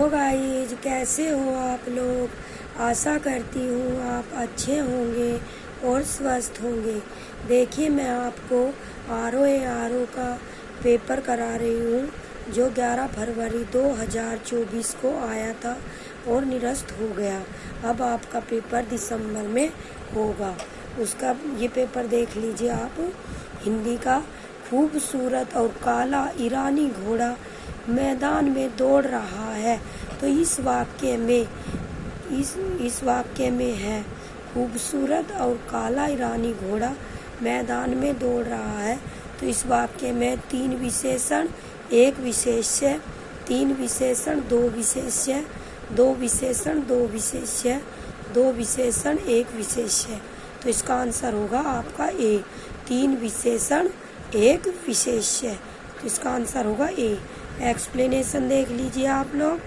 तो गाइज कैसे हो आप लोग। आशा करती हूँ आप अच्छे होंगे और स्वस्थ होंगे। देखिए मैं आपको आर ओ का पेपर करा रही हूँ जो 11 फरवरी 2024 को आया था और निरस्त हो गया। अब आपका पेपर दिसंबर में होगा। उसका ये पेपर देख लीजिए आप। हिंदी का खूबसूरत और काला ईरानी घोड़ा मैदान में दौड़ रहा है। तो इस वाक्य में है खूबसूरत और काला ईरानी घोड़ा मैदान में दौड़ रहा है। तो इस वाक्य में 3 विशेषण, 1 विशेष्य, 3 विशेषण, 2 विशेष्य, 2 विशेषण, 2 विशेष्य, 2 विशेषण, 1 विशेष्य। तो इसका आंसर होगा आपका ए, 3 विशेषण 1 विशेष्य। तो इसका आंसर होगा ए। एक्सप्लेनेशन देख लीजिए आप लोग।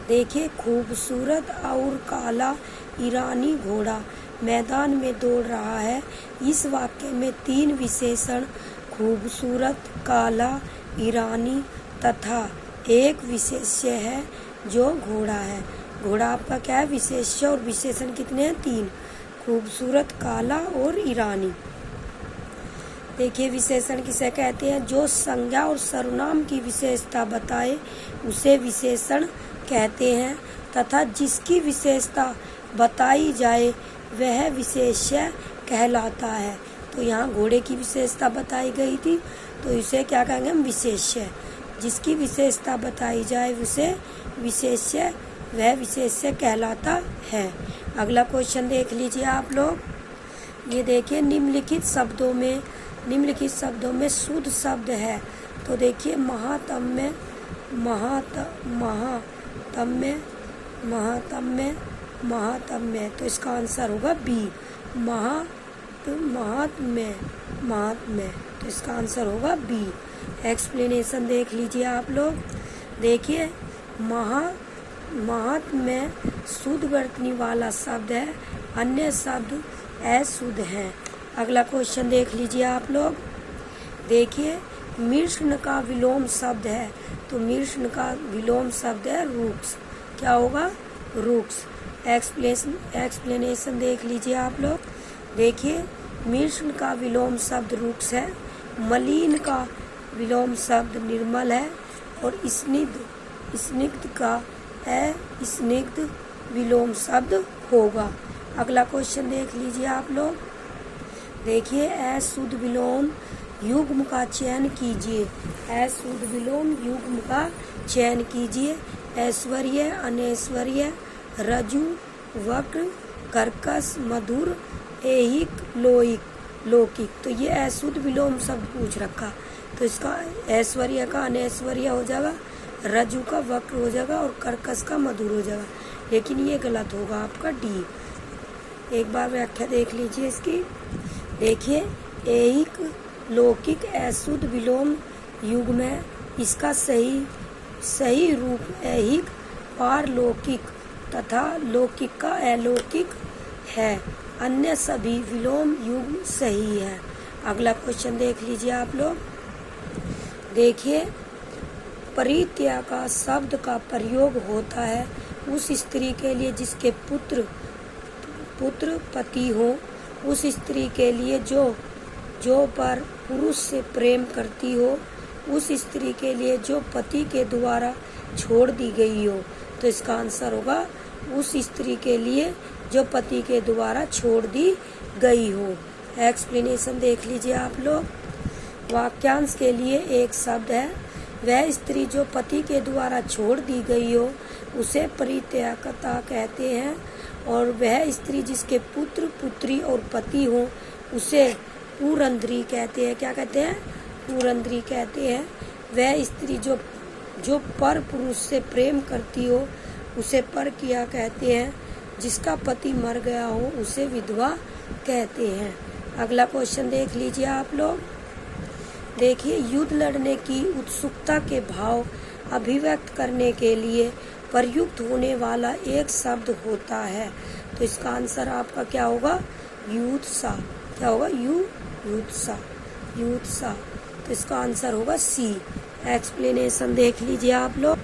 देखिए खूबसूरत और काला ईरानी घोड़ा मैदान में दौड़ रहा है। इस वाक्य में 3 विशेषण खूबसूरत, काला, ईरानी तथा 1 विशेष्य है जो घोड़ा है। घोड़ा आपका क्या है? विशेष्य। और विशेषण कितने हैं? 3, खूबसूरत, काला और ईरानी। देखिए विशेषण किसे कहते हैं? जो संज्ञा और सर्वनाम की विशेषता बताए उसे विशेषण कहते हैं तथा जिसकी विशेषता बताई जाए वह विशेष्य कहलाता है। तो यहाँ घोड़े की विशेषता बताई गई थी तो इसे क्या कहेंगे हम? विशेष्य। जिसकी विशेषता बताई जाए उसे विशेष्य, वह विशेष्य कहलाता है। अगला क्वेश्चन देख लीजिए आप लोग। ये देखिए निम्नलिखित शब्दों में शुद्ध शब्द है। तो देखिए महात्म्य, महात्म्य। तो इसका आंसर होगा बी, महात्म्य। तो इसका आंसर होगा बी। एक्सप्लेनेशन देख लीजिए आप लोग। देखिए महात्म्य शुद्ध वर्तनी वाला शब्द है, अन्य शब्द अशुद्ध हैं। अगला क्वेश्चन देख लीजिए आप लोग। देखिए मिश्न का विलोम शब्द है। तो मिश्न का विलोम शब्द है रुक्ष। क्या होगा? रुक्ष। एक्सप्लेनेशन देख लीजिए आप लोग। देखिए मिश्न का विलोम शब्द रुक्ष है, मलिन का विलोम शब्द निर्मल है और स्निग्ध का अस्निग्ध विलोम शब्द होगा। अगला क्वेश्चन देख लीजिए आप लोग। देखिए अशुद्ध विलोम युग्म का चयन कीजिए। अशुद्ध विलोम युग्म का चयन कीजिए। ऐश्वर्य, अनैश्वर्य, रजु, वक्र, कर्कश, मधुर, ऐहिक, लौकिक। तो ये अशुद्ध विलोम शब्द पूछ रखा। तो इसका ऐश्वर्य का अनैश्वर्य हो जाएगा, रजु का वक्र हो जाएगा और कर्कश का मधुर हो जाएगा। लेकिन ये गलत होगा आपका डी। एक बार व्याख्या देख लीजिए इसकी। देखिए ऐहिक, लौकिक अशुद्ध विलोम युग्म है। इसका सही रूप ऐहिक, पारलौकिक तथा लौकिक का अलौकिक है। अन्य सभी विलोम युग्म सही है। अगला क्वेश्चन देख लीजिए आप लोग। देखिए परित्याग का शब्द का प्रयोग होता है उस स्त्री के लिए जिसके पुत्र पति हो, उस स्त्री के लिए जो पर पुरुष से प्रेम करती हो, उस स्त्री के लिए जो पति के द्वारा छोड़ दी गई हो। तो इसका आंसर होगा उस स्त्री के लिए जो पति के द्वारा छोड़ दी गई हो। एक्सप्लेनेशन देख लीजिए आप लोग। वाक्यांश के लिए एक शब्द है। वह स्त्री जो पति के द्वारा छोड़ दी गई हो उसे परित्यागता कहते हैं और वह स्त्री जिसके पुत्र, पुत्री और पति हो उसे पुरंदरी कहते हैं। क्या कहते हैं? पुरंदरी कहते हैं। वह स्त्री जो पर पुरुष से प्रेम करती हो उसे पर किया कहते हैं। जिसका पति मर गया हो उसे विधवा कहते हैं। अगला क्वेश्चन देख लीजिए आप लोग। देखिए युद्ध लड़ने की उत्सुकता के भाव अभिव्यक्त करने के लिए प्रयुक्त होने वाला एक शब्द होता है। तो इसका आंसर आपका क्या होगा? युत्सा। क्या होगा? युत्सा। तो इसका आंसर होगा सी। एक्सप्लेनेशन देख लीजिए आप लोग।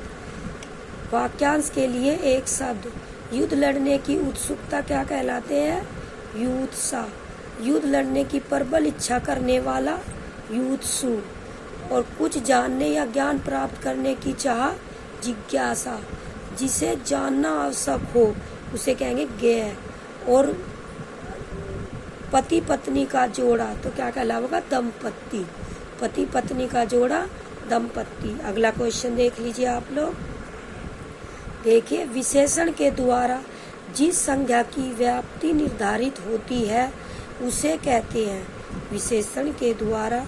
वाक्यांश के लिए एक शब्द। युद्ध लड़ने की उत्सुकता क्या कहलाते हैं? युत्साह। युद्ध लड़ने की प्रबल इच्छा करने वाला युत्सु। और कुछ जानने या ज्ञान प्राप्त करने की चाह जिज्ञासा। जिसे जानना आवश्यक हो उसे कहेंगे ज्ञेय। और पति पत्नी का जोड़ा तो क्या कहलाएगा? दंपत्ति। पति पत्नी का जोड़ा दंपत्ति। अगला क्वेश्चन देख लीजिए आप लोग। देखिए, विशेषण के द्वारा जिस संज्ञा की व्याप्ति निर्धारित होती है उसे कहते हैं। विशेषण के द्वारा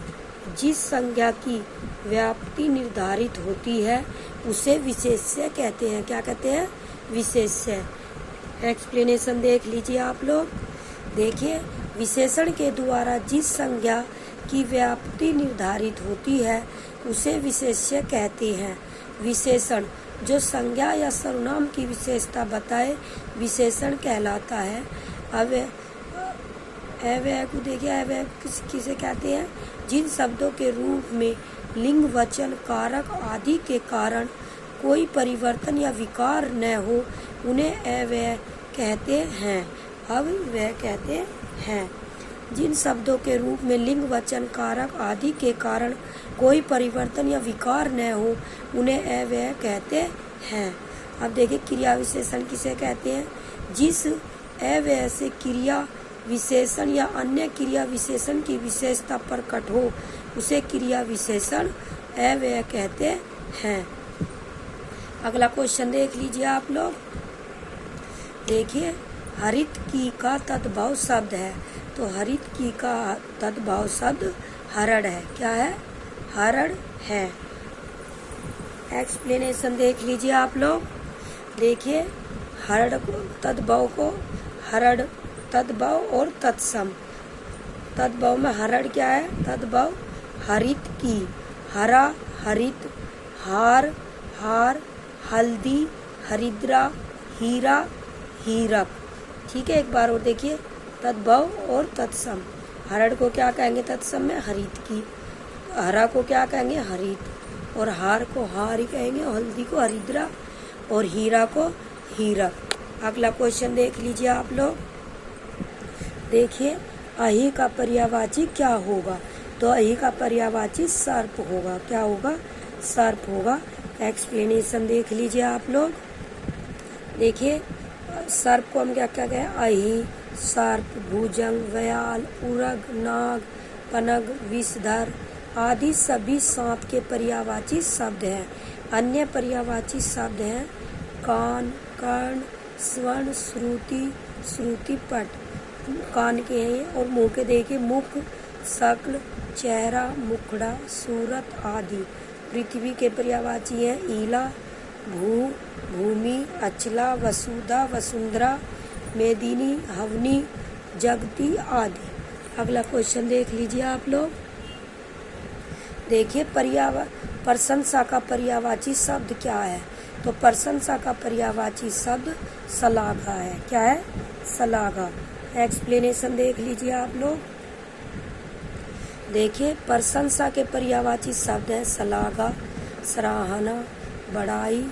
जिस संज्ञा की व्याप्ति निर्धारित होती है उसे विशेष्य कहते हैं। क्या कहते हैं? विशेष्य। एक्सप्लेनेशन देख लीजिए आप लोग। देखिए, विशेषण के द्वारा जिस संज्ञा की व्याप्ति निर्धारित होती है उसे विशेष्य कहते हैं। विशेषण जो संज्ञा या सर्वनाम की विशेषता बताए विशेषण कहलाता है। अव्यय को देखिए, अव्यय किसे कहते हैं? जिन शब्दों के रूप में लिंग, वचन, कारक आदि के कारण कोई परिवर्तन या विकार न हो उन्हें अव्यय कहते हैं। अव्यय कहते हैं। जिन शब्दों के रूप में लिंग, वचन, कारक आदि के कारण कोई परिवर्तन या विकार न हो उन्हें अव्यय कहते हैं। अब देखिए, क्रिया विशेषण किसे कहते हैं? जिस अव्यय से क्रिया विशेषण या अन्य क्रिया विशेषण की विशेषता प्रकट हो उसे क्रिया विशेषण अव्यय कहते हैं। अगला क्वेश्चन देख लीजिए आप लोग। देखिए, हरित की का तद्भव शब्द है तो हरित की का तद्भव शब्द हरड़ है। क्या है? हरड़ है। एक्सप्लेनेशन देख लीजिए आप लोग। देखिए, हरड़ को तद्भव को हरड़ तद्भव और तत्सम। तद्भव में हरड़ क्या है? तद्भव हरित की। हरा हरित, हार हार, हल्दी हरिद्रा, हीरा हीरक। ठीक है, एक बार और देखिए, तद्भव और तत्सम। हरड़ को क्या कहेंगे? तत्सम में हरित की। हरा को क्या कहेंगे? हरित। और हार को हार ही कहेंगे, हल्दी को हरिद्रा और हीरा को हीरक। अगला क्वेश्चन देख लीजिए आप लोग। देखिए, अहि का पर्यायवाची क्या होगा? तो अहि का पर्यायवाची सर्प होगा। क्या होगा? सर्प होगा। एक्सप्लेनेशन देख लीजिए आप लोग। देखिए, सर्प को हम क्या क्या कहें? अहि, सर्प, भुजंग, व्याल, उरग, नाग, पनग, विषधर आदि सभी सांप के पर्यायवाची शब्द हैं। अन्य पर्यायवाची शब्द हैं कान, कर्ण, स्वर्ण, श्रुति, श्रुतिपट। कान के हैं और मुंह के देखिए, मुख, शक्ल, चेहरा, मुखड़ा, सूरत आदि। पृथ्वी के पर्यायवाची हैं ईला, भू, भूमि, अचला, वसुधा, वसुंधरा, मेदिनी, हवनी, जगती आदि। अगला क्वेश्चन देख लीजिए आप लोग। देखिए, प्रशंसा का पर्यायवाची शब्द क्या है? तो प्रशंसा का पर्यायवाची शब्द शलाघा है। क्या है? शलाघा। एक्सप्लेनेशन देख लीजिए आप लोग। देखिए, प्रशंसा के पर्यायवाची शब्द है शलाघा, सराहना, बड़ाई,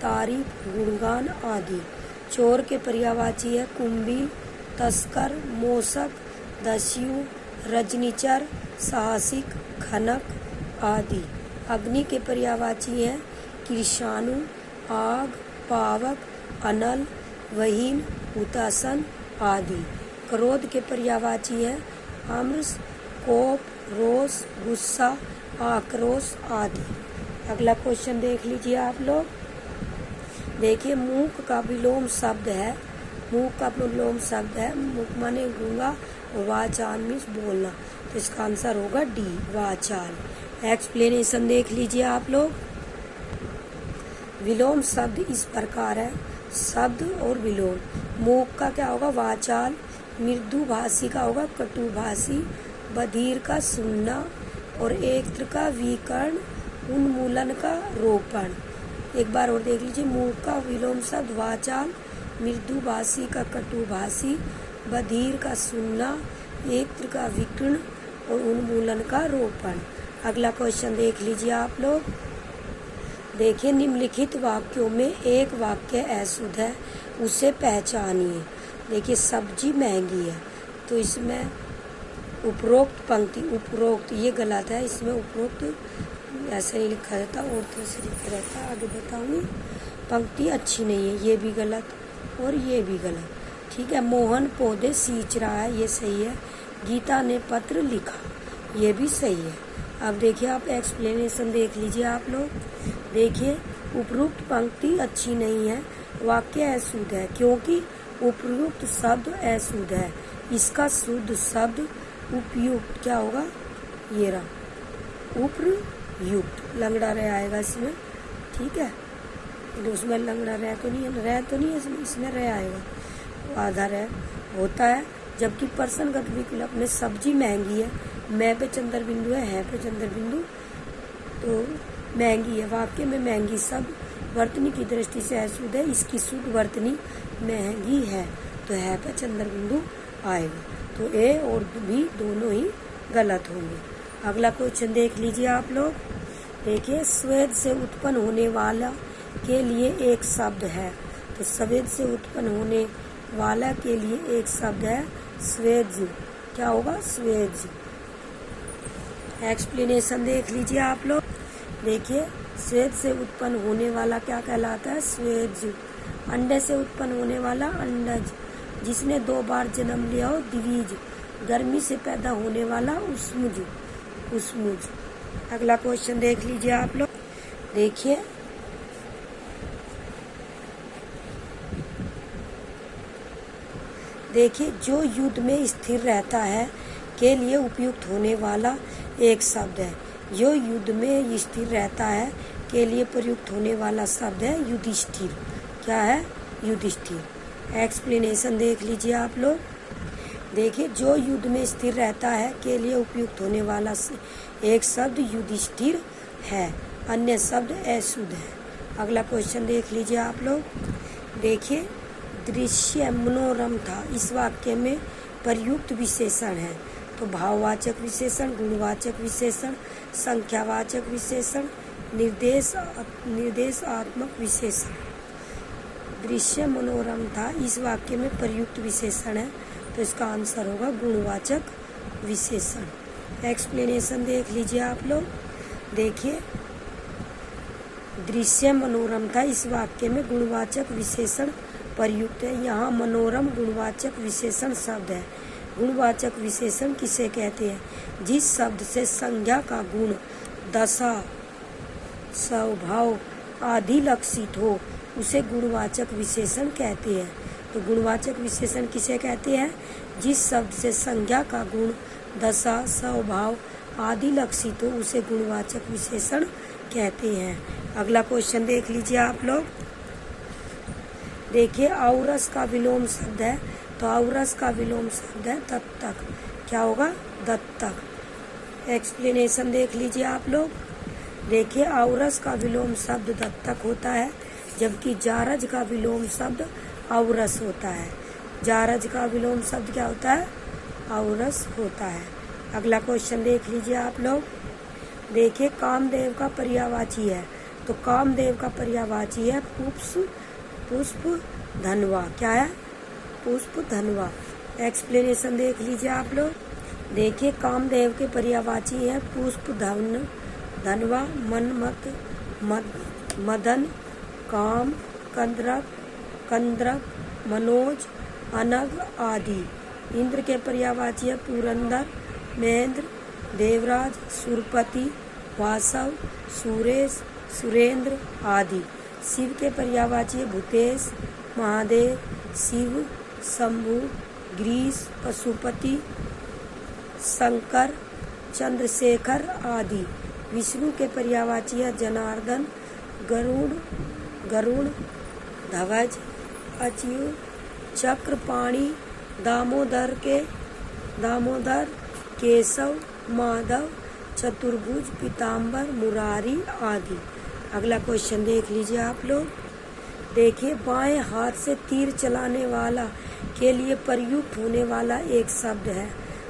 तारीफ, गुणगान आदि। चोर के पर्यायवाची है कुंभी, तस्कर, मोसक, दस्यु, रजनीचर, साहसिक, खनक आदि। अग्नि के पर्यायवाची है कृषाणु, आग, पावक, अनल, वहीन, हुतासन आदि। क्रोध के पर्यायवाची है आम्रस, कोप, रोष, गुस्सा, आक्रोश आदि। अगला क्वेश्चन देख लीजिए आप लोग। देखिए, मूक का विलोम शब्द है। मूक का विलोम शब्द है मूक माने गूंगा, वाचाल मीन्स बोलना। तो इसका आंसर होगा डी, वाचाल। एक्सप्लेनेशन देख लीजिए आप लोग। विलोम शब्द इस प्रकार है, शब्द और विलोम। मूक का क्या होगा? वाचाल। मृदुभाषी का होगा कटुभाषी। बधिर का सुनना और एकत्र का विकर्ण, उन्मूलन का रोपण। एक बार और देख लीजिए। मूक का विलोम शब्द वाचाल, मृदुभाषी का कटुभाषी, बधिर का सुनना, एकत्र का विकर्ण और उन्मूलन का रोपण। अगला क्वेश्चन देख लीजिए आप लोग। देखिए निम्नलिखित वाक्यों में एक वाक्य अशुद्ध है, उसे पहचानिए। देखिए सब्जी महंगी है, तो इसमें उपरोक्त पंक्ति, उपरोक्त ये गलत है, इसमें उपरोक्त ऐसे ही लिखा रहता और दूसरे लिखा रहता। आगे बताऊंगी। पंक्ति अच्छी नहीं है, ये भी गलत और ये भी गलत। ठीक है। मोहन पौधे सींच रहा है, ये सही है। गीता ने पत्र लिखा, ये भी सही है। अब देखिए आप एक्सप्लेनेशन देख लीजिए आप लोग। देखिए उपरोक्त पंक्ति अच्छी नहीं है, वाक्य अशुद्ध है क्योंकि उपयुक्त शब्द अशुद्ध है। इसका शुद्ध शब्द उपयुक्त क्या होगा, ये रहा उपयुक्त, लंगड़ा रह आएगा इसमें। ठीक है, उसमें लंगड़ा रह तो नहीं है, इसमें रह आएगा, आधा रह होता है। जबकि प्रश्नगत विकल्प में सब्जी महंगी है, मैं पे चंद्र बिंदु है पे चंद्र बिंदु, तो महंगी है। वाक्य में महंगी शब्द वर्तनी की दृष्टि से अशुद्ध है, इसकी शुद्ध वर्तनी महंगी है, तो है पे चंद्र बिंदु आएगा। तो ए और बी दोनों ही गलत होंगे। अगला क्वेश्चन देख लीजिए आप लोग। देखिए स्वेद से उत्पन्न होने वाला के लिए एक शब्द है, तो स्वेद से उत्पन्न होने वाला के लिए एक शब्द है स्वेज। क्या होगा, स्वेज। एक्सप्लेनेशन देख लीजिए आप लोग। देखिए स्वेद से उत्पन्न होने वाला क्या कहलाता है, स्वेज। अंडे से उत्पन्न होने वाला अंडज। जिसने 2 बार जन्म लिया हो, द्विज। गर्मी से पैदा होने वाला उष्मुज, उष्मुज। अगला क्वेश्चन देख लीजिए आप लोग। देखिए देखिए जो युद्ध में स्थिर रहता है के लिए उपयुक्त होने वाला एक शब्द है। जो युद्ध में स्थिर रहता है के लिए प्रयुक्त होने वाला शब्द है युधिष्ठिर। क्या है, युधिष्ठिर। एक्सप्लेनेशन देख लीजिए आप लोग। देखिए जो युद्ध में स्थिर रहता है के लिए उपयुक्त होने वाला एक शब्द युधिष्ठिर है, अन्य शब्द अशुद्ध है। अगला क्वेश्चन देख लीजिए आप लोग। देखिए दृश्य मनोरम था, इस वाक्य में प्रयुक्त विशेषण है, तो भाववाचक विशेषण, गुणवाचक विशेषण, संख्यावाचक विशेषण, निर्देशात्मक विशेषण। दृश्य मनोरम था इस वाक्य में प्रयुक्त विशेषण है, तो इसका आंसर होगा गुणवाचक विशेषण। एक्सप्लेनेशन देख लीजिए आप लोग। देखिए दृश्य मनोरम था इस वाक्य में गुणवाचक विशेषण प्रयुक्त है। यहाँ मनोरम गुणवाचक विशेषण शब्द है। गुणवाचक विशेषण किसे कहते हैं, जिस शब्द से संज्ञा का गुण, दशा, स्वभाव आदि लक्षित हो, उसे गुणवाचक विशेषण कहते हैं। तो गुणवाचक विशेषण किसे कहते हैं, जिस शब्द से संज्ञा का गुण, दशा, स्वभाव आदि लक्षित हो, उसे गुणवाचक विशेषण कहते हैं। अगला क्वेश्चन देख लीजिए आप लोग। देखिए औरस का विलोम शब्द है, तो औरस का विलोम शब्द है दत्तक। क्या होगा, दत्तक। एक्सप्लेनेशन देख लीजिए आप लोग। देखिए औरस का विलोम शब्द दत्तक होता है, जबकि जारज का विलोम शब्द औरस होता है। जारज का विलोम शब्द क्या होता है, औरस होता है। अगला क्वेश्चन देख लीजिए आप लोग। देखिए कामदेव का पर्यायवाची है, तो कामदेव का पर्यायवाची है पुष्प धनवा। क्या है, पुष्प धनवा। एक्सप्लेनेशन देख लीजिए आप लोग। देखिए कामदेव के पर्यायवाची है पुष्प धनवा, मनमत, मदन, काम, कंद्रक, मनोज, अनग आदि। इंद्र के पर्यायवाची है पुरंदर, महेंद्र, देवराज, सुरपति, वासव, सुरेश, सुरेंद्र आदि। शिव के पर्यायवाची है भूतेश, महादेव, शिव, शंभु, गिरीश, पशुपति, शंकर, चंद्रशेखर आदि। विष्णु के पर्यायवाची है जनार्दन, गरुड़, ध्वज, अच्युत, चक्रपाणि, दामोदर, केशव, माधव, चतुर्भुज, पीताम्बर, मुरारी आदि। अगला क्वेश्चन देख लीजिए आप लोग। देखिए बाएं हाथ से तीर चलाने वाला के लिए प्रयुक्त होने वाला एक शब्द है,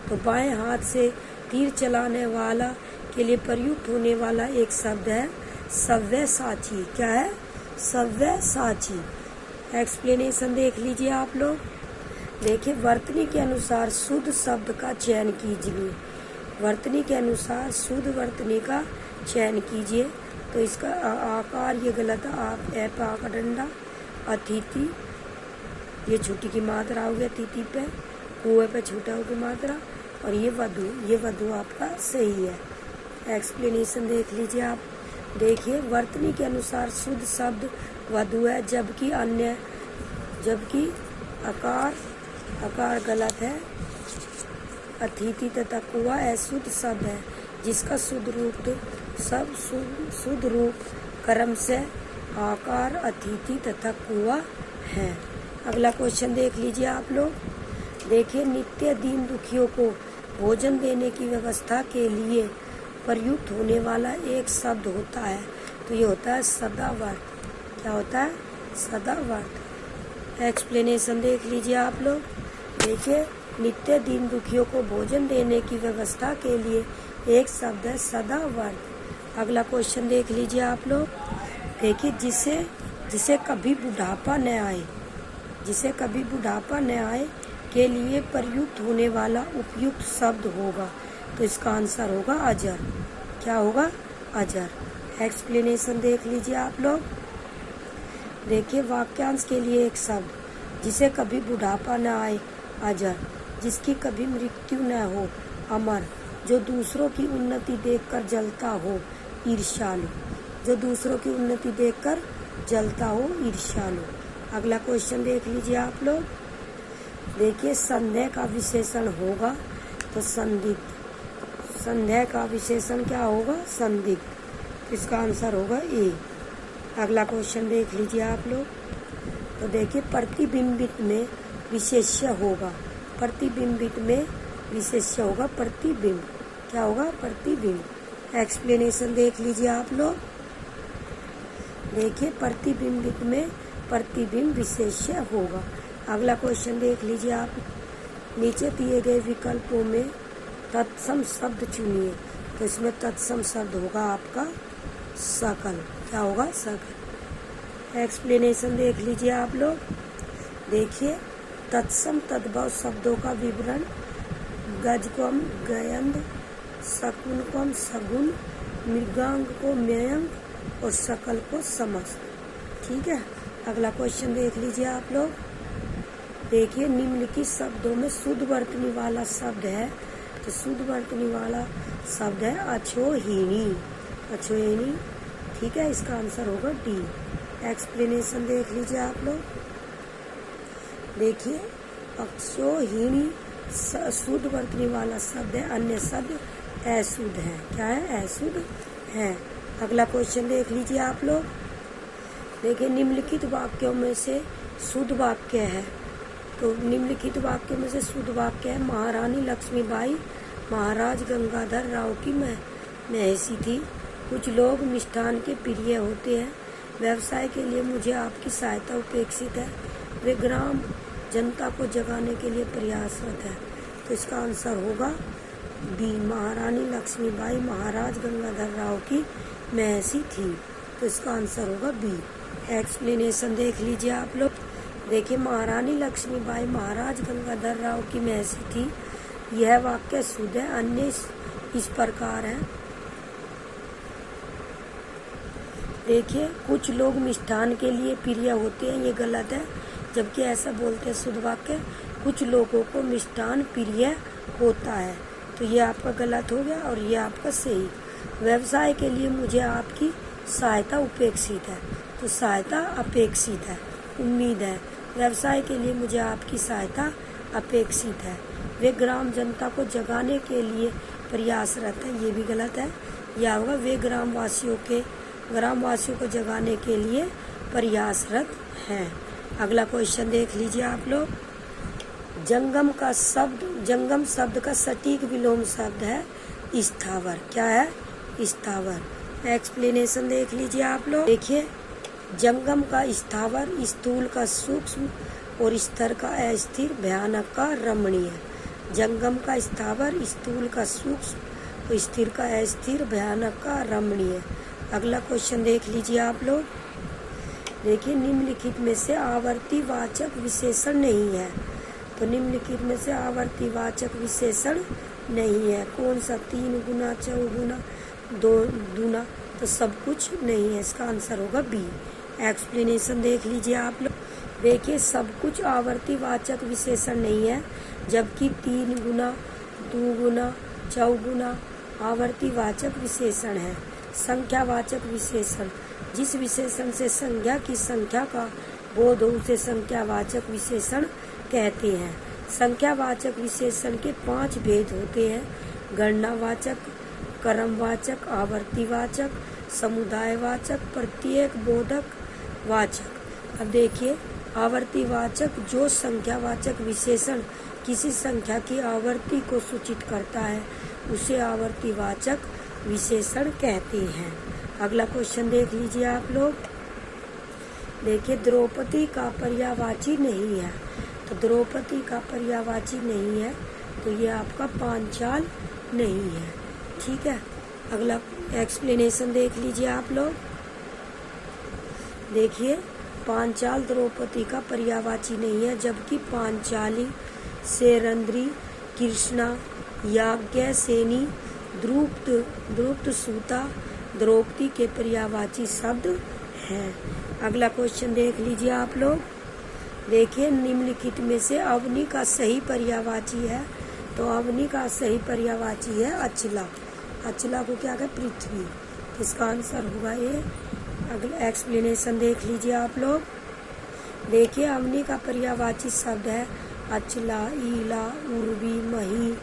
तो बाएं हाथ से तीर चलाने वाला के लिए प्रयुक्त होने वाला एक शब्द है सव्यसाची। क्या है? सव्यसाची। एक्सप्लेनेशन देख लीजिए आप लोग। देखिए, वर्तनी के अनुसार शुद्ध शब्द का चयन कीजिए। वर्तनी के अनुसार शुद्ध वर्तनी का चयन कीजिए। तो इसका आकार ये गलत है। आप ऐप आका डंडा, अतिथि ये छुट्टी की मात्रा हो गया तिथि पे, कुएं पे छूटा हो की मात्रा, और ये वधु आपका सही है। एक्सप्लेनेशन देख लीजिए आप। देखिए, वर्तनी के अनुसार शुद्ध शब्द वधु है, जबकि आकार गलत है। अतिथि तथा कुआ अशुद्ध शब्द है, जिसका शुद्ध रूप क्रम से आकार, अतिथि तथा कुआ है। अगला क्वेश्चन देख लीजिए आप लोग। देखिए, नित्य दीन दुखियों को भोजन देने की व्यवस्था के लिए प्रयुक्त होने वाला एक शब्द होता है, तो ये होता है सदावर्त। क्या होता है? सदावर्त। एक्सप्लेनेशन देख लीजिए आप लोग। देखिए, नित्य दीन दुखियों को भोजन देने की व्यवस्था के लिए एक शब्द है सदावर्त। अगला क्वेश्चन देख लीजिए आप लोग। देखिए, जिसे कभी बुढ़ापा न आए के लिए प्रयुक्त होने वाला उपयुक्त शब्द होगा, तो इसका आंसर होगा अजर। क्या होगा? अजर। एक्सप्लेनेशन देख लीजिए आप लोग। देखिए, वाक्यांश के लिए एक शब्द, जिसे कभी बुढ़ापा न आए, अजर। जिसकी कभी मृत्यु न हो, अमर। जो दूसरों की उन्नति देखकर जलता हो, ईर्ष्यालु। जो दूसरों की उन्नति देखकर जलता हो, ईर्ष्यालु। अगला क्वेश्चन देख लीजिए आप लोग। देखिए, संदेह का विशेषण होगा तो संदिग्ध। संदेह का विशेषण क्या होगा? संदिग्ध। इसका आंसर होगा ए। अगला क्वेश्चन देख लीजिए आप लोग। तो देखिए, प्रतिबिंबित में विशेष्य होगा। प्रतिबिंबित में विशेष्य होगा प्रतिबिंब। क्या होगा? प्रतिबिंब। एक्सप्लेनेशन देख लीजिए आप लोग। देखिए, प्रतिबिंबित में प्रतिबिंब विशेष्य होगा। अगला क्वेश्चन देख लीजिए आप। नीचे दिए गए विकल्पों में तत्सम शब्द चुनिए, तो इसमें तत्सम शब्द होगा आपका सकल। क्या होगा? सकल। एक्सप्लेनेशन देख लीजिए आप लोग। देखिए, तत्सम तद्भव शब्दों का विवरण गज को हम गयंद, शकुन को हम सगुन, मृगांग को मयंग और सकल को समस्त। ठीक है। अगला क्वेश्चन देख लीजिए आप लोग। देखिए, निम्नलिखित शब्दों में शुद्ध वर्तनी वाला शब्द है, तो शुद्ध वर्तनी वाला शब्द है अछोहिणी। अछोहिणी। ठीक है, इसका आंसर होगा डी। एक्सप्लेनेशन देख लीजिए आप लोग। देखिए, अक्षोहिणी शुद्ध वर्तनी वाला शब्द है, अन्य शब्द अशुद्ध है। क्या है? अशुद्ध है। अगला क्वेश्चन देख लीजिए आप लोग। देखिए, निम्नलिखित वाक्यों में से शुद्ध वाक्य है, तो निम्नलिखित वाक्यों में से शुद्ध वाक्य है महारानी लक्ष्मीबाई महाराज गंगाधर राव की महसी थी। कुछ लोग मिष्ठान के प्रिय होते हैं। व्यवसाय के लिए मुझे आपकी सहायता अपेक्षित है। वे ग्राम जनता को जगाने के लिए प्रयासरत है, तो इसका आंसर होगा बी। महारानी लक्ष्मीबाई महाराज गंगाधर राव की महसी थी, तो इसका आंसर होगा बी। एक्सप्लेनेशन देख लीजिए आप लोग। देखिए, महारानी लक्ष्मीबाई महाराज गंगाधर राव की महसी थी, यह वाक्य शुद्ध है। अन्य इस प्रकार है। देखिए, कुछ लोग मिष्ठान के लिए प्रिय होते हैं, ये गलत है, जबकि ऐसा बोलते हैं शुद्ध वाक्य कुछ लोगों को मिष्ठान प्रिय होता है, तो ये आपका गलत हो गया और ये आपका सही। व्यवसाय के लिए मुझे आपकी सहायता अपेक्षित है, तो सहायता अपेक्षित है, उम्मीद है। व्यवसाय के लिए मुझे आपकी सहायता अपेक्षित है। वे ग्राम जनता को जगाने के लिए प्रयासरत है, ये भी गलत है। यह होगा वे ग्रामवासियों को जगाने के लिए प्रयासरत हैं। अगला क्वेश्चन देख लीजिए आप लोग। जंगम शब्द का सटीक विलोम शब्द है स्थावर। क्या है? स्थावर। एक्सप्लेनेशन देख लीजिए आप लोग। देखिए, जंगम का स्थावर, स्थूल का सूक्ष्म और स्तर का अस्थिर, भयानक का रमणीय। जंगम का स्थावर, स्थूल का सूक्ष्म और स्थिर का अस्थिर, भयानक का रमणीय। अगला क्वेश्चन देख लीजिए आप लोग। देखिए निम्नलिखित में से आवर्तीवाचक विशेषण नहीं है। तो निम्नलिखित में से आवर्तीवाचक विशेषण नहीं है। कौन सा? 3 गुना, चौगुना, 2 दूना, तो सब कुछ नहीं है। इसका आंसर होगा बी। एक्सप्लेनेशन देख लीजिए आप लोग। देखिए सब कुछ आवर्तीवाचक विशेषण नहीं है, जबकि 3 गुना, 2 गुना, चौगुना आवर्तीवाचक विशेषण है। संख्यावाचक विशेषण, जिस विशेषण से संज्ञा की संख्या का बोध हो उसे संख्यावाचक विशेषण कहते हैं। संख्यावाचक विशेषण के 5 भेद होते हैं: गणनावाचक, क्रमवाचक, आवर्तीवाचक, समुदायवाचक, प्रत्येक बोधक वाचक। अब देखिए आवर्तीवाचक, जो संख्यावाचक विशेषण किसी संख्या की आवर्ती को सूचित करता है उसे आवर्तीवाचक विशेषण कहते हैं। अगला क्वेश्चन देख लीजिए आप लोग। देखिए द्रौपदी का पर्यायवाची नहीं है। तो द्रौपदी का पर्यायवाची नहीं है, तो ये आपका पांचाल नहीं है। ठीक है, अगला एक्सप्लेनेशन देख लीजिए आप लोग। देखिए पांचाल द्रौपदी का पर्यायवाची नहीं है, जबकि पांचाली, सेरंद्री, कृष्णा, याज्ञसेनी, द्रुप्त सूता द्रौपदी के पर्यायवाची शब्द हैं। अगला क्वेश्चन देख लीजिए आप लोग। देखिए निम्नलिखित में से अवनी का सही पर्यायवाची है। तो अवनी का सही पर्यायवाची है अचला। अचला को क्या कहते? पृथ्वी। इसका आंसर होगा ये। अगला एक्सप्लेनेशन देख लीजिए आप लोग। देखिए अवनी का पर्यायवाची शब्द है अचला, ईला, उर्वी, मही,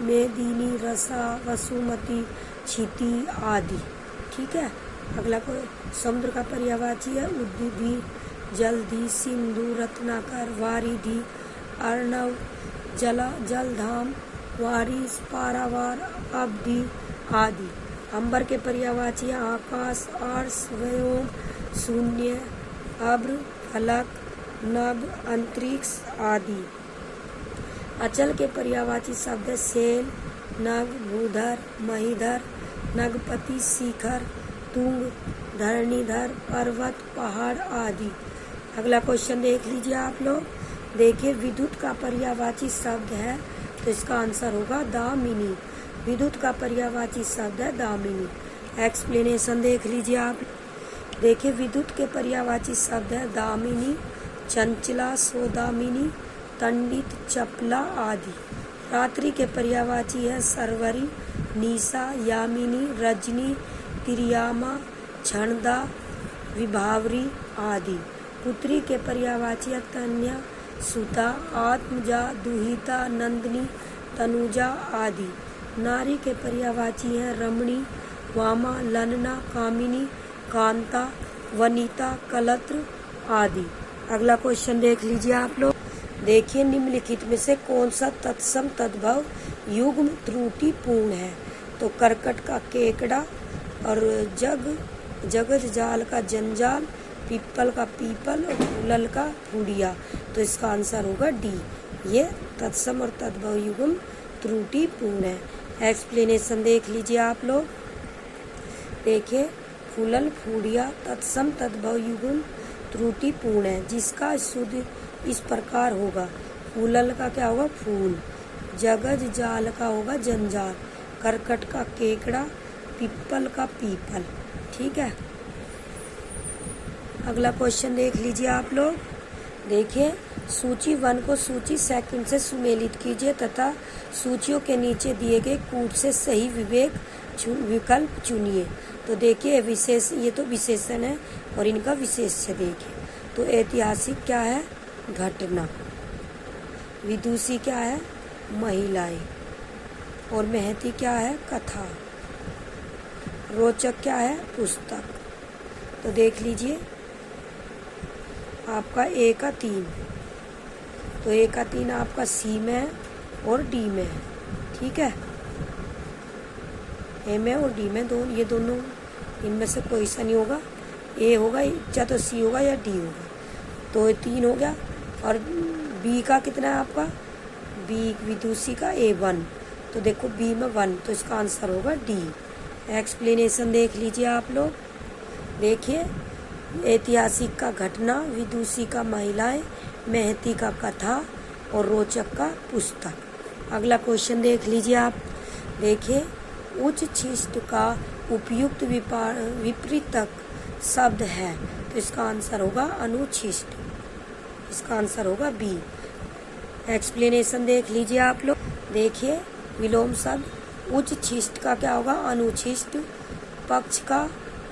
मेदिनी, रसा, वसुमती, क्षिति आदि। ठीक है, अगला को समुद्र का पर्यायवाची है उद्दीधी, जलधि, सिंधु, रत्नाकर, वारिधि, अर्णव, जलधाम, वारिस, पारावार, अवधि आदि। अंबर के पर्यायवाची है आकाश, अर्श, व्योम, शून्य, अब्र, फलक, नभ, अंतरिक्ष आदि। अचल के पर्यायवाची शब्द है सेल, नग, भूधर, महीधर, नगपति, शिखर, तुंग, धरणीधर, पर्वत, पहाड़ आदि। अगला क्वेश्चन देख लीजिए आप लोग। देखिए विद्युत का पर्यायवाची शब्द है, तो इसका आंसर होगा दामिनी। विद्युत का पर्यायवाची शब्द है दामिनी। एक्सप्लेनेशन देख लीजिए आप। देखिए विद्युत के पर्यायवाची शब्द है दामिनी, चंचला, सौदामिनी, तंडित, चपला आदि। रात्रि के पर्यायवाची है सरवरी, निशा, यामिनी, रजनी, तिरियामा, क्षणदा, विभावरी आदि। पुत्री के पर्यायवाची है तन्या, सुता, आत्मजा, दुहिता, नंदिनी, तनुजा आदि। नारी के पर्यायवाची है रमणी, वामा, ललना, कामिनी, कांता, वनिता, कलत्र आदि। अगला क्वेश्चन देख लीजिए आप लोग। देखिए निम्नलिखित में से कौन सा तत्सम तद्भव युग्म त्रुटिपूर्ण है। तो करकट का केकड़ा और जगत जाल का जंजाल, पीपल का पीपल और फूलल का फूडिया। तो इसका आंसर होगा डी। ये तत्सम और तद्भव युग्म त्रुटिपूर्ण है। एक्सप्लेनेशन देख लीजिए आप लोग। देखिए फूलल फूडिया तत्सम तद्भव युग्म त्रुटिपूर्ण है, जिसका शुद्ध इस प्रकार होगा। फूलल का क्या होगा? फूल। जगज जाल का होगा जंजाल। करकट का केकड़ा, पीपल का पीपल। ठीक है, अगला क्वेश्चन देख लीजिए आप लोग। देखिए सूची 1 को सूची 2 से सुमेलित कीजिए तथा सूचियों के नीचे दिए गए कूट से सही विकल्प चुनिए। तो देखिए ये तो विशेषण है और इनका विशेष्य देखिए। तो ऐतिहासिक क्या है? घटना। विदुषी क्या है? महिलाएं। और महती क्या है? कथा। रोचक क्या है? पुस्तक। तो देख लीजिए आपका ए का 3, तो ए का 3 आपका सी में है और डी में है। ठीक है, ए में और डी में ये दोनों इनमें से कोई सा नहीं होगा। ए होगा या तो सी होगा या डी होगा। तो ये 3 हो गया। और बी का कितना है आपका? बी विदुषी का A1। तो देखो बी में 1, तो इसका आंसर होगा डी। एक्सप्लेनेशन देख लीजिए आप लोग। देखिए, ऐतिहासिक का घटना, विदुषी का महिलाएं, महती का कथा और रोचक का पुस्तक। अगला क्वेश्चन देख लीजिए आप। देखिए, उच्च शिष्ट का उपयुक्त विपरीतक शब्द है, तो इसका आंसर होगा अनुच्छिष्ट। इसका आंसर होगा बी। एक्सप्लेनेशन देख लीजिए आप लोग। देखिए, विलोम शब्द उच्च शिष्ट का क्या होगा? अनुच्छिष्ट। पक्ष का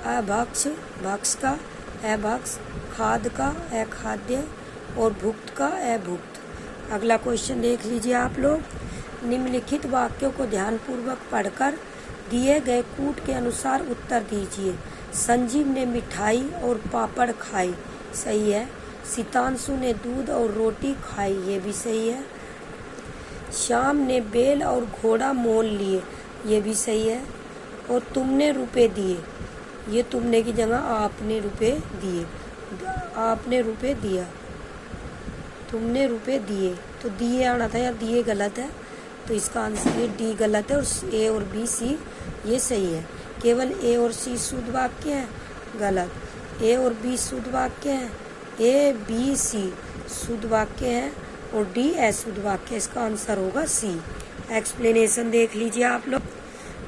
अभक्ष, भक्ष का अभक्ष, खाद्य का अखाद्य और भुक्त का अभुक्त। अगला क्वेश्चन देख लीजिए आप लोग। निम्नलिखित वाक्यों को ध्यानपूर्वक पढ़कर दिए गए कूट के अनुसार उत्तर दीजिए। संजीव ने मिठाई और पापड़ खाई, सही है। सीतांशु ने दूध और रोटी खाई, ये भी सही है। श्याम ने बैल और घोड़ा मोल लिए, ये भी सही है। और तुमने रुपए दिए, ये तुमने की जगह आपने रुपए दिए। आपने रुपए दिया, तुमने रुपए दिए, तो दिए आना था, या दिए गलत है, तो इसका आंसर ये डी गलत है और ए और बी सी ये सही है। केवल ए और सी शुद्ध वाक्य है, गलत। ए और बी शुद्ध वाक्य है, ए बी सी शुद्ध वाक्य है और डी अशुद्ध वाक्य। इसका आंसर होगा सी। एक्सप्लेनेशन देख लीजिए आप लोग।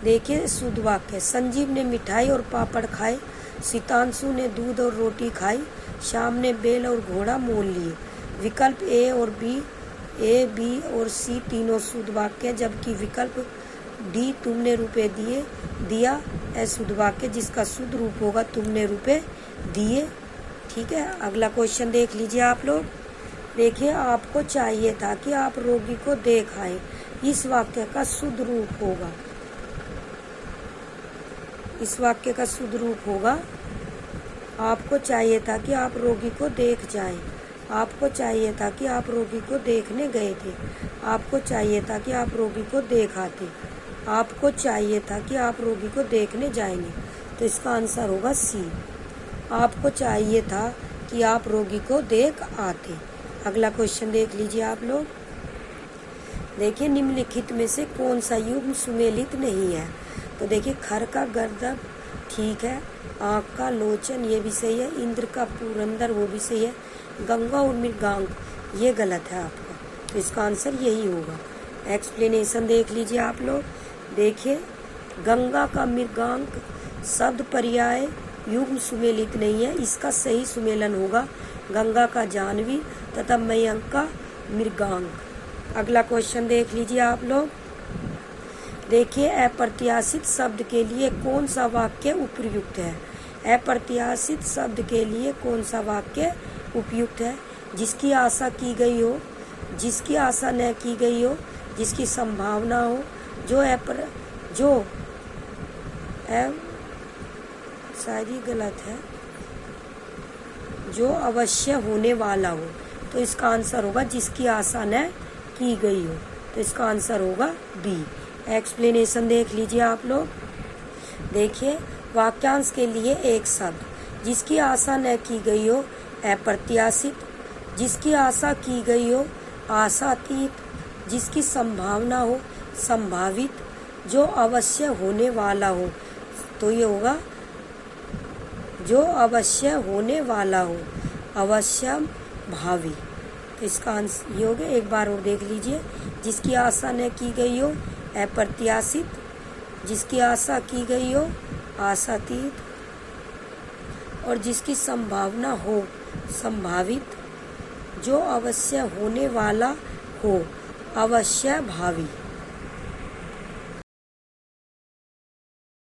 देखिए, शुद्ध वाक्य, संजीव ने मिठाई और पापड़ खाए, सीतांशु ने दूध और रोटी खाई, श्याम ने बैल और घोड़ा मोल लिए। विकल्प ए और बी, ए बी और सी तीनों शुद्ध वाक्य, जबकि विकल्प डी तुमने रुपए दिए, दिया अशुद्ध वाक्य, जिसका शुद्ध रूप होगा तुमने रुपए दिए। ठीक है। अगला क्वेश्चन देख लीजिए आप लोग। देखिए, आपको चाहिए था कि आप रोगी को देख आए, इस वाक्य का शुद्ध रूप होगा, इस वाक्य का शुद्ध रूप होगा, आपको चाहिए था कि आप रोगी को देख जाएं। आपको चाहिए था कि आप रोगी को देखने गए थे। आपको चाहिए था कि आप रोगी को देख आते। आपको चाहिए था कि आप रोगी को देखने जाएंगे, तो इसका आंसर होगा सी। आपको चाहिए था कि आप रोगी को देख आते। अगला क्वेश्चन देख लीजिए आप लोग। देखिए, निम्नलिखित में से कौन सा युग्म सुमेलित नहीं है? तो देखिए, खर का गर्दन ठीक है, आँख का लोचन ये भी सही है, इंद्र का पुरंदर वो भी सही है, गंगा और मृगांक ये गलत है आपका, तो इसका आंसर यही होगा। एक्सप्लेनेशन देख लीजिए आप लोग। देखिए, गंगा का मृगांक शब्द पर्याय युग्म सुमेलित नहीं है, इसका सही सुमेलन होगा गंगा का जाह्नवी तथा मयंक का मृगांक। अगला क्वेश्चन देख लीजिए आप लोग। देखिए, अप्रत्याशित शब्द के लिए कौन सा वाक्य उपयुक्त है? अप्रत्याशित शब्द के लिए कौन सा वाक्य उपयुक्त है? जिसकी आशा की गई हो, जिसकी आशा न की गई हो, जिसकी संभावना हो, शायद ये गलत है, जो अवश्य होने वाला हो, तो इसका आंसर होगा जिसकी आशा न की गई हो, तो इसका आंसर होगा बी। एक्सप्लेनेशन देख लीजिए आप लोग। देखिए, वाक्यांश के लिए एक शब्द, जिसकी आशा न की गई हो अप्रत्याशित, जिसकी आशा की गई हो आशातीत, जिसकी संभावना हो संभावित, जो अवश्य होने वाला हो, तो ये होगा जो अवश्य होने वाला हो, अवश्य भावी, तो इसका आंसर ये हो गया। एक बार और देख लीजिए। जिसकी आशा न की गई हो अप्रत्याशित, जिसकी आशा की गई हो आशातीत, और जिसकी संभावना हो संभावित, जो अवश्य होने वाला हो अवश्य भावी।